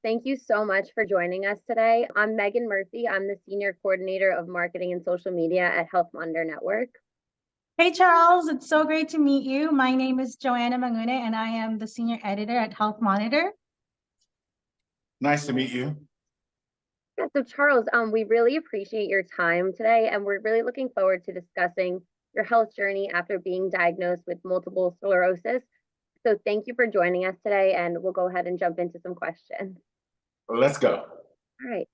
Thank you so much for joining us today. I'm Megan Murphy. I'm the Senior Coordinator of Marketing and Social Media at Health Monitor Network. Hey, Charles, it's so great to meet you. My name is Joana Mangune, and I am the Senior Editor at Health Monitor. Nice to meet you. Yeah, so Charles, we really appreciate your time today, and we're really looking forward to discussing your health journey after being diagnosed with multiple sclerosis. So thank you for joining us today, and we'll go ahead and jump into some questions. Let's go. All right.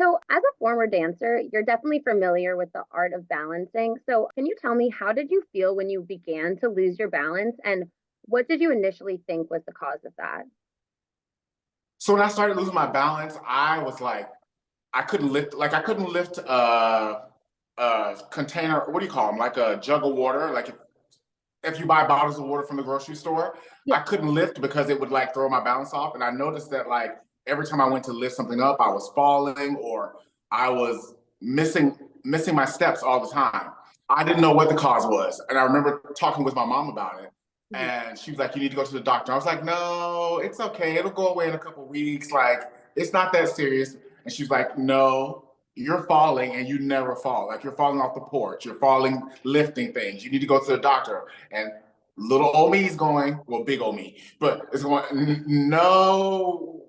So as a former dancer, you're definitely familiar with the art of balancing. So can you tell me, how did you feel when you began to lose your balance, and what did you initially think was the cause of that? So when I started losing my balance, I was like, I couldn't lift a container, what do you call them? Like a jug of water. Like if you buy bottles of water from the grocery store, Yeah. I couldn't lift because it would like throw my balance off. And I noticed that like every time I went to lift something up, I was falling or I was missing my steps all the time. I didn't know what the cause was. And I remember talking with my mom about it. And she was like, you need to go to the doctor. I was like, no, it's okay. It'll go away in a couple of weeks. Like, it's not that serious. And she's like, no, you're falling and you never fall. Like, you're falling off the porch. You're falling, lifting things. You need to go to the doctor. And little old me's going, well, big old me, but it's going, no,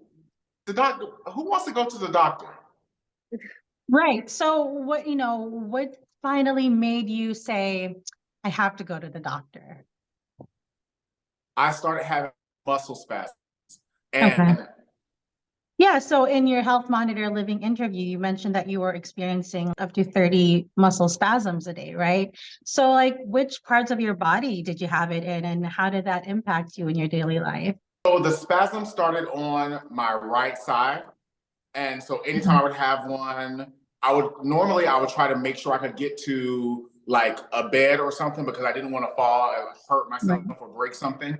the doctor, who wants to go to the doctor? Right. So what finally made you say, I have to go to the doctor? I started having muscle spasms. Okay. And Yeah, so in your Health Monitor Living interview, you mentioned that you were experiencing up to 30 muscle spasms a day, right? So like which parts of your body did you have it in, and how did that impact you in your daily life? so the spasm started on my right side. And so anytime I would have one, I would try to make sure I could get to like a bed or something because I didn't want to fall and hurt myself Right. or break something.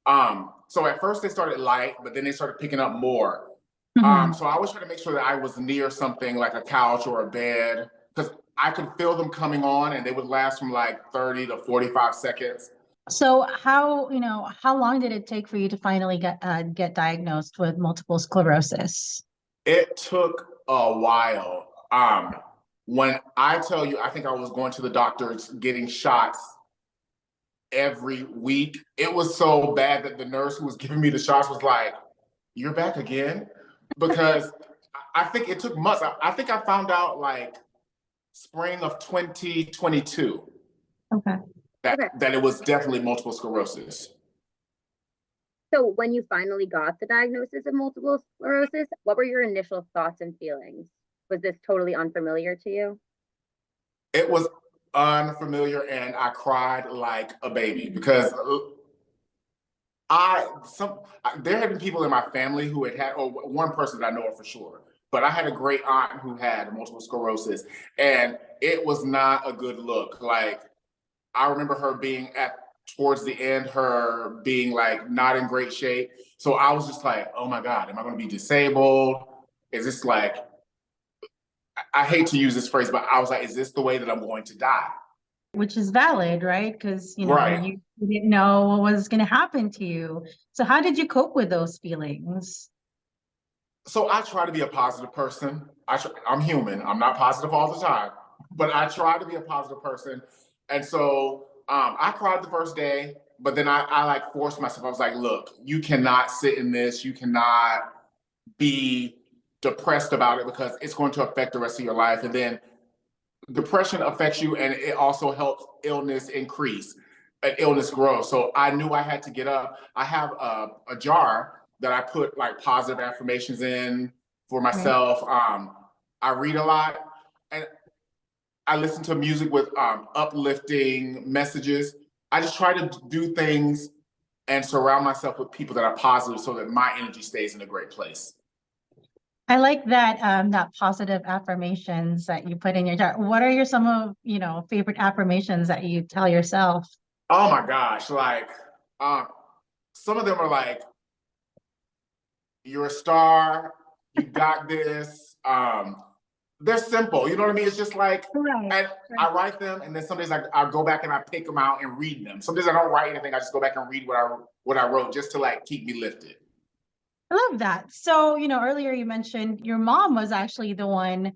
So at first they started light, but then they started picking up more. So I always try to make sure that I was near something like a couch or a bed because I could feel them coming on and they would last from like 30 to 45 seconds. So how long did it take for you to finally get diagnosed with multiple sclerosis? It took a while. When I tell you, I think I was going to the doctors getting shots every week. It was so bad that the nurse who was giving me the shots was like, "You're back again?" Because I think it took months. I think I found out like spring of 2022 Okay. that it was definitely multiple sclerosis. So when you finally got the diagnosis of multiple sclerosis, what were your initial thoughts and feelings? Was this totally unfamiliar to you? It was unfamiliar and I cried like a baby because there had been people in my family who or one person that I know for sure, but I had a great aunt who had multiple sclerosis and it was not a good look. Like I remember her being towards the end, her being like not in great shape. So I was just like, oh my God, am I going to be disabled? Is this like, I hate to use this phrase, but I was like, is this the way that I'm going to die? Which is valid, right? Because Right. you didn't know what was going to happen to you. So how did you cope with those feelings? So I try to be a positive person. I'm human. I'm not positive all the time, but I try to be a positive person. And so I cried the first day, but then I like forced myself. I was like, look, you cannot sit in this. You cannot be depressed about it because it's going to affect the rest of your life. And then depression affects you and it also helps illness increase and illness grow. So I knew I had to get up. I have a jar that I put like positive affirmations in for myself. I read a lot and I listen to music with uplifting messages. I just try to do things and surround myself with people that are positive so that my energy stays in a great place. I like that that positive affirmations that you put in your jar. What are some of favorite affirmations that you tell yourself? Oh my gosh, like some of them are like, you're a star, you got this. They're simple, you know what I mean? It's just like, and I write them, and then some days I go back and I pick them out and read them. Some days I don't write anything, I just go back and read what I wrote just to like keep me lifted. I love that. So, earlier you mentioned your mom was actually the one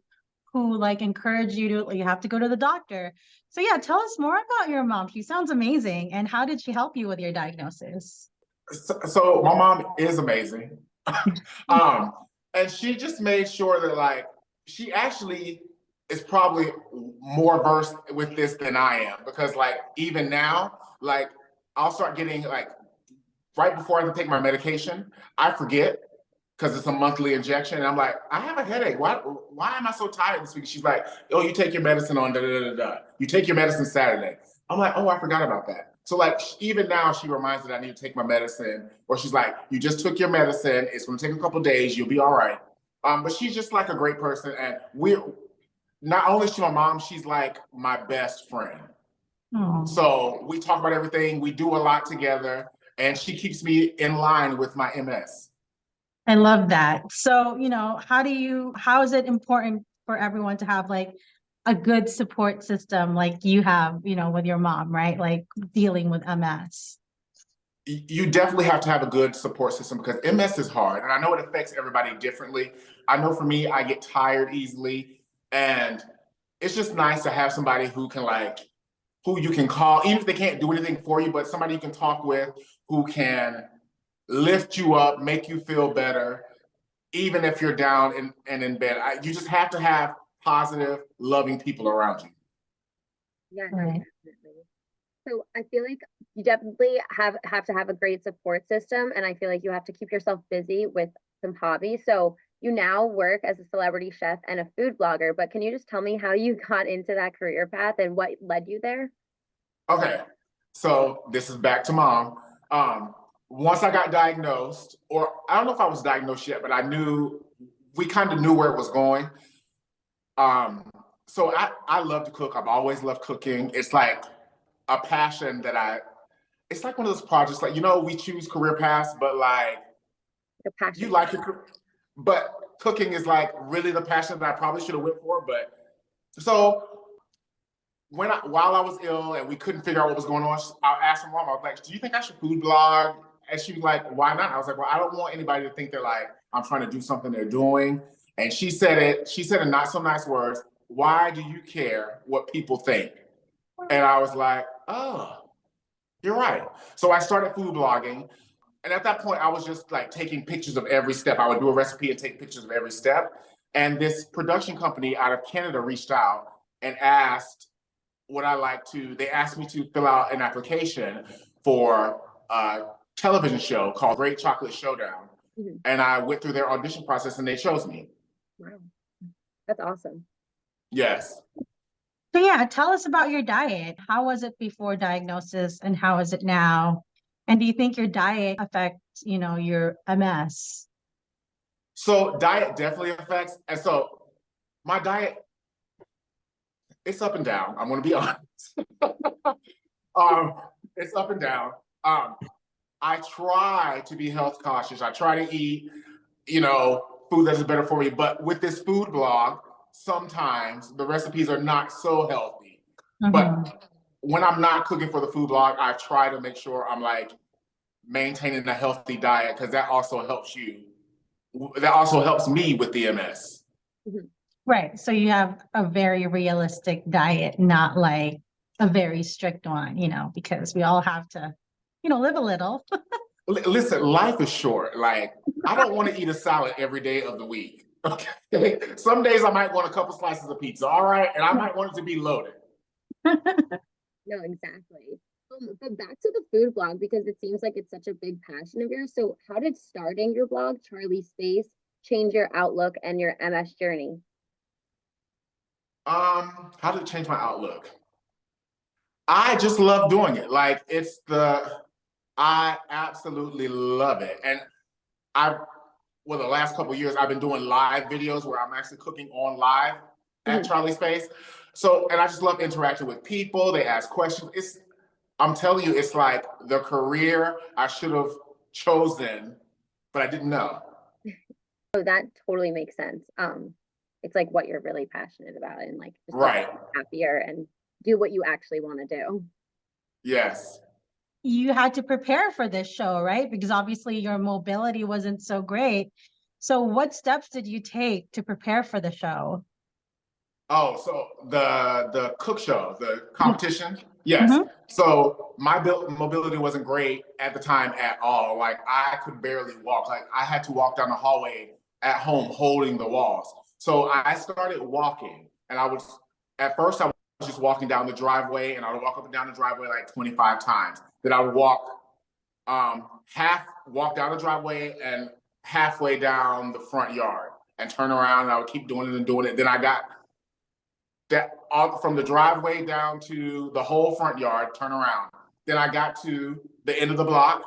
who like encouraged you to, like, you have to go to the doctor. So yeah, tell us more about your mom. She sounds amazing. And how did she help you with your diagnosis? So my mom is amazing. um, and she just made sure that like she actually is probably more versed with this than I am because like even now, like I'll start getting like right before I can take my medication, I forget because it's a monthly injection. And I'm like, I have a headache. Why am I so tired this week? She's like, oh, you take your medicine on da da da da. You take your medicine Saturday. I'm like, oh, I forgot about that. So like even now she reminds me that I need to take my medicine, or she's like, you just took your medicine. It's going to take a couple of days. You'll be all right. But she's just like a great person, and we're not only is she my mom, she's like my best friend. Oh, So we talk about everything. We do a lot together, and she keeps me in line with my MS. I love that. So, how is it important for everyone to have like a good support system like you have, with your mom, right? Like dealing with MS. You definitely have to have a good support system because MS is hard, and I know it affects everybody differently. I know for me, I get tired easily, and it's just nice to have somebody who can like, who you can call, even if they can't do anything for you, but somebody you can talk with who can lift you up, make you feel better, even if you're down and in bed. You just have to have positive, loving people around you. Yeah, no, Right. definitely. So I feel like you definitely have to have a great support system, and I feel like you have to keep yourself busy with some hobbies. So you now work as a celebrity chef and a food blogger, but can you just tell me how you got into that career path and what led you there? Okay, so this is back to mom. Once I got diagnosed, or I don't know if I was diagnosed yet, but we kind of knew where it was going. So I love to cook. I've always loved cooking. It's like a passion it's like one of those projects, like, we choose career paths, but like, The you passion. like it, but cooking is like really the passion that I probably should have went for. But so while I was ill and we couldn't figure out what was going on, I asked my mom, I was like, do you think I should food blog? And she was like, why not? I was like, well, I don't want anybody to think they're like, I'm trying to do something they're doing. And she said in not so nice words, why do you care what people think? And I was like, oh, you're right. So I started food blogging. And at that point, I was just like taking pictures of every step. I would do a recipe and take pictures of every step. And this production company out of Canada reached out and asked they asked me to fill out an application for a television show called Great Chocolate Showdown. Mhm. And I went through their audition process and they chose me. Wow, that's awesome. Yes. So yeah, tell us about your diet. How was it before diagnosis and how is it now? And do you think your diet affects, your MS? So diet definitely affects. And so my diet, it's up and down. I'm going to be honest. um, it's up and down. I try to be health cautious. I try to eat, food that is better for me. But with this food blog, sometimes the recipes are not so healthy. Mhm. But when I'm not cooking for the food blog, I try to make sure I'm like maintaining a healthy diet because that also helps you. That also helps me with the MS. Mhm. Right. So you have a very realistic diet, not like a very strict one, because we all have to, live a little. Listen, life is short. Like, I don't want to eat a salad every day of the week. Okay. Some days I might want a couple slices of pizza. All right. And I might want it to be loaded. No, exactly. But back to the food blog because it seems like it's such a big passion of yours. So, how did starting your blog, Charlie Space, change your outlook and your MS journey? How did it change my outlook? I just love doing it. Like, I absolutely love it. And the last couple of years, I've been doing live videos where I'm actually cooking on live at Mhm. Charlie Space. So, and I just love interacting with people. They ask questions. I'm telling you, it's like the career I should have chosen, but I didn't know. So that totally makes sense. It's like what you're really passionate about and like just like Right. happier and do what you actually want to do. Yes. you had to prepare for this show, right? Because obviously your mobility wasn't so great. So what steps did you take to prepare for the show? Oh, so the cook show, the competition, yes. Mm-hmm. So my mobility wasn't great at the time at all. Like I could barely walk. Like I had to walk down the hallway at home holding the walls. So I started walking, and I was at first I was just walking down the driveway, and I would walk up and down the driveway like 25 times. Then I would walk down the driveway and halfway down the front yard and turn around, and I would keep doing it and doing it. Then I got that all from the driveway down to the whole front yard, turn around. Then I got to the end of the block,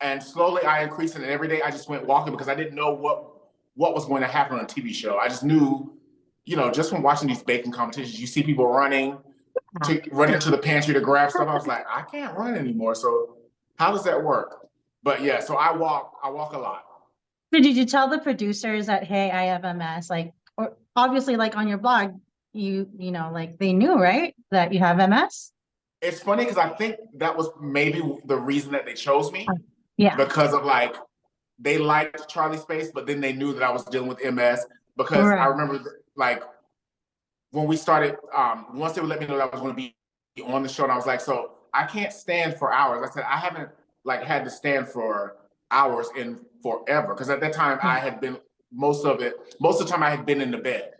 and slowly I increased it. And every day I just went walking because I didn't know what was going to happen on a TV show. I just knew, just from watching these baking competitions, you see people running into the pantry to grab stuff. I was like, I can't run anymore. So how does that work? But yeah, so I walk a lot. So did you tell the producers that, hey, I have MS? Like, or obviously, like on your blog, like they knew, right, that you have MS? It's funny because I think that was maybe the reason that they chose me. Yeah. Because of like, they liked Charlie's face, but then they knew that I was dealing with MS. Because Right. I remember like when we started, once they would let me know that I was going to be on the show, and I was like, so I can't stand for hours. I said, I haven't like had to stand for hours in forever. Because at that time I had been most of the time I had been in the bed.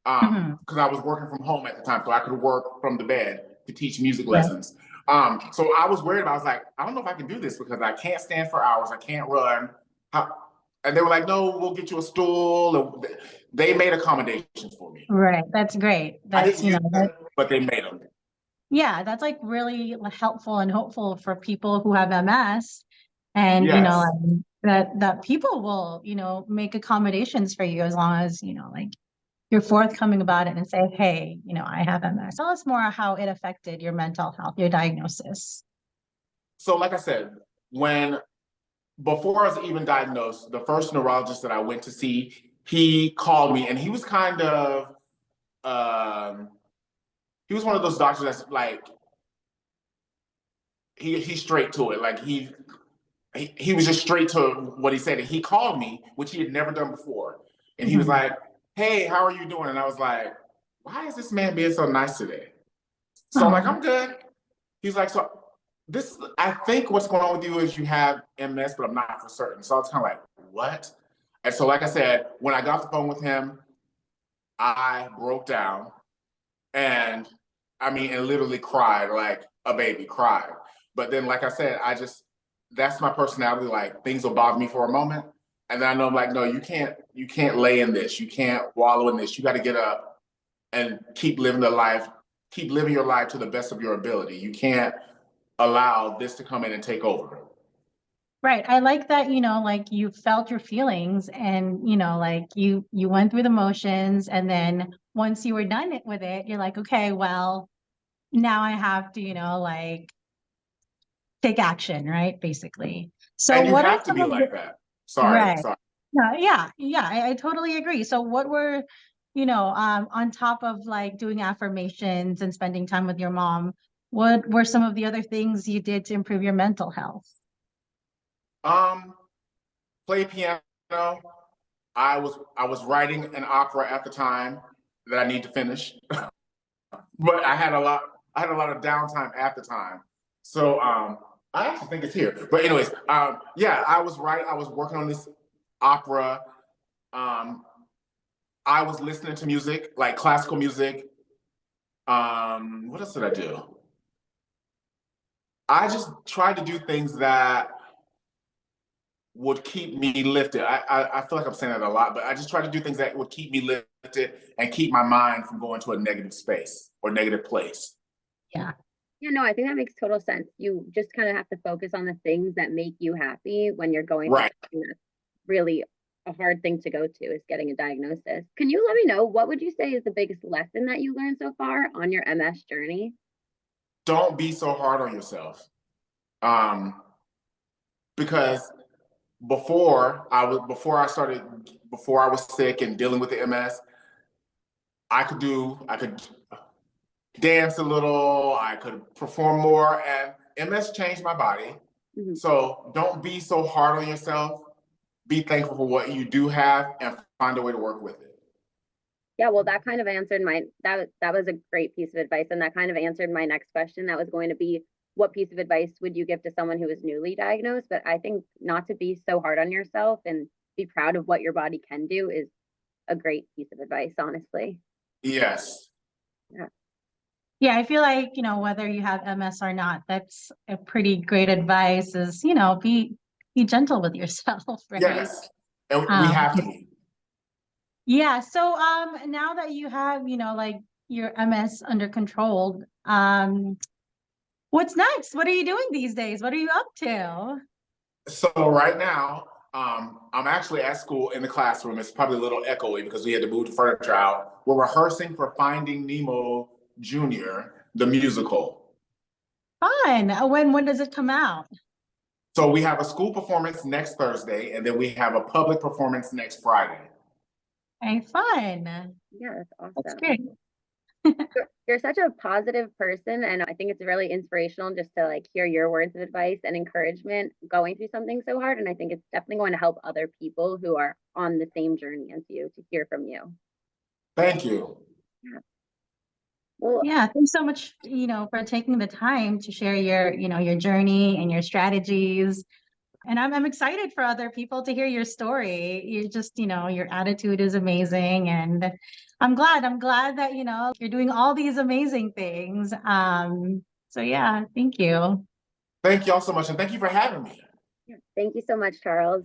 Because I was working from home at the time, so I could work from the bed to teach music lessons. So I was worried. I was like, I don't know if I can do this because I can't stand for hours. I can't run. And they were like, no, we'll get you a stool. And they made accommodations for me. Right. That's great. I That's, didn't use them, but they made them. yeah, that's like really helpful and hopeful for people who have MS. And, Yes. that people will, make accommodations for you as long as, like you're forthcoming about it and say, hey, I have MS. Tell us more how it affected your mental health, your diagnosis. So like I said, before I was even diagnosed, the first neurologist that I went to see, he called me, and he was kind of, he was one of those doctors that's like, he's straight to it. Like he was just straight to what he said. And he called me, which he had never done before. And he was like, hey, how are you doing? And I was like, why is this man being so nice today? So I'm like, I'm good. He's like, so I think what's going on with you is you have MS, but I'm not for certain. So I was kind of like, what? And so, like I said, when I got off the phone with him, I broke down, and and literally cried like a baby, cried. But then, like I said, that's my personality. Like things will bother me for a moment, and then I know I'm like, no, you can't lay in this. You can't wallow in this. You got to get up and keep living your life to the best of your ability. You can't allow this to come in and take over. Right. I like that, like you felt your feelings and, like you went through the motions, and then once you were done with it, you're like, okay, well, now I have to, like take action, right? Basically. So And you what are have to some be of like the, that. Sorry. right. Yeah, I totally agree. So what were, on top of like doing affirmations and spending time with your mom, what were some of the other things you did to improve your mental health? Play piano. I was writing an opera at the time that I need to finish, but I had a lot of downtime at the time. So I actually think it's here. But anyways, yeah, I was working on this opera. I was listening to music, like classical music. What else did I do? I just tried to do things that would keep me lifted. I feel like I'm saying that a lot, but I just try to do things that would keep me lifted and keep my mind from going to a negative space or negative place. Yeah. Yeah, no, I think that makes total sense. You just kind of have to focus on the things that make you happy when you're going through Right. something that's really a hard thing to go to, is getting a diagnosis. Can you let me know, what would you say is the biggest lesson that you learned so far on your MS journey? Don't be so hard on yourself. Because before I was sick and dealing with the MS, I could dance a little, I could perform more, and MS changed my body. Mhm. So don't be so hard on yourself. Be thankful for what you do have and find a way to work with it. Yeah, well, that kind of answered that was a great piece of advice, and that kind of answered my next question. That was going to be, what piece of advice would you give to someone who is newly diagnosed? But I think not to be so hard on yourself and be proud of what your body can do is a great piece of advice, honestly. Yes. Yeah. Yeah, I feel like, whether you have MS or not, that's a pretty great advice is, be gentle with yourself, right? Yes. And we have to be. Yeah. So now that you have, like your MS under control, what's next? What are you doing these days? What are you up to? So right now, I'm actually at school in the classroom. It's probably a little echoey because we had to move the furniture out. We're rehearsing for Finding Nemo Jr., the musical. Fun. When does it come out? So we have a school performance next Thursday, and then we have a public performance next Friday. Hey, fun. Yeah, that's awesome. That's great. You're such a positive person, and I think it's really inspirational just to like hear your words of advice and encouragement going through something so hard. And I think it's definitely going to help other people who are on the same journey as you to hear from you. Thank you. Yeah. Well, Yeah, thanks so much, for taking the time to share your journey and your strategies. And I'm excited for other people to hear your story. You're just, your attitude is amazing. And I'm glad that, you're doing all these amazing things. So yeah, thank you. Thank y'all so much, and thank you for having me. thank you so much, Charles.